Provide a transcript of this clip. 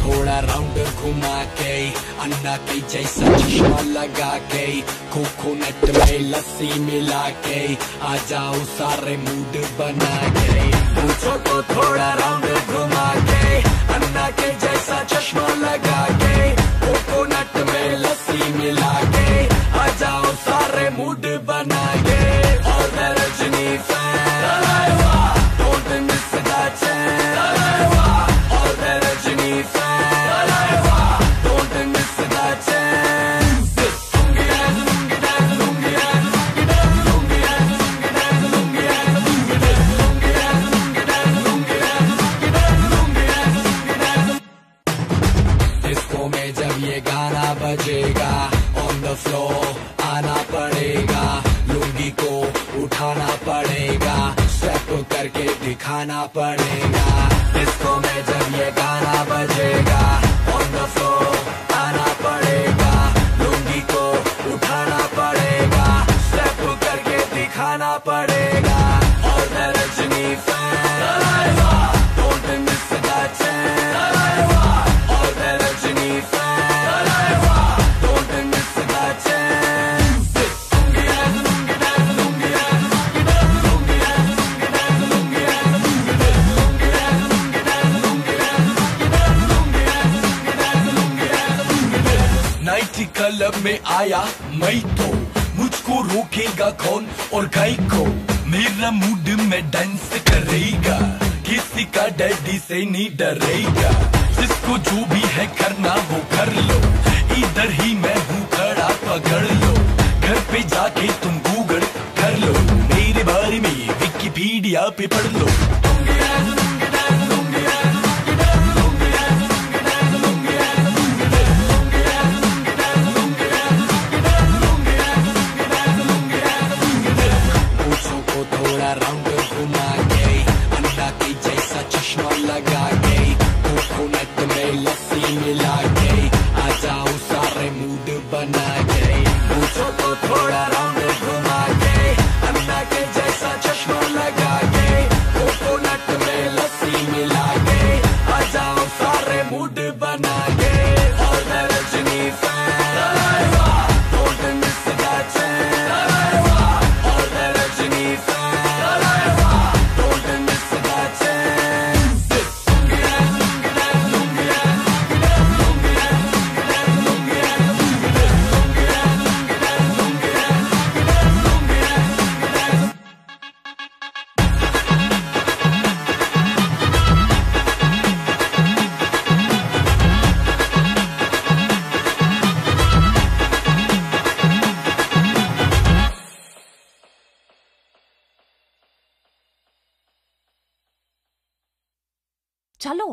थोड़ा राउंड घुमा के, अन्ना के जैसा चश्मा लगा के, कोकोनट में लस्सी मिला के, आ जाओ सारे मूड बना के। पूछो तो थोड़ा राउंड घुमा के, अन्ना के जैसा चश्मा लगा के, कोकोनट में लस्सी मिला के, आ जाओ सारे मूड बना के। और मैं Rajni fan, don't miss the chance. और मैं Rajni fan, don't miss the chance. Disco में जब ये गाना बजेगा, ऑन द फ्लोर आना पड़ेगा, लुंगी को उठाना पड़ेगा, स्टेप करके दिखाना पड़ेगा। डिस्को में जब ये गाना बजेगा, ऑन द फ्लोर आना पड़ेगा, लुंगी को उठाना पड़ेगा, स्टेप करके दिखाना पड़ेगा। और मैं Rajni fan, don't miss the chance. और मैं Rajni fan, don't miss the chance. Night club में आया मैं तो, मुझको रोकेगा कौन और गाय को, मेरा मूड में डांस करेगा, किसी का डैडी से नहीं डरेगा, जिसको जो भी है करना वो कर लो, इधर ही मैं हूँ खड़ा पकड़ लो, घर पे जाके तुम गूगल कर लो, मेरे बारे में विकिपीडिया पे पढ़ लो। थोड़ा राउंड घुमा के, अन्ना के जैसा चश्मा लगा के, कोकोनट में लस्सी मिला के, आ जाओ सारे मूड बना के। पूछो तो थोड़ा राउंड घुमा के, अन्ना के जैसा चश्मा लगा के, कोकोनट में लस्सी मिला के, आ जाओ सारे मूड बना के। और मैं Rajni fan, don't miss the chance. और मैं रजनी फैन, चलो।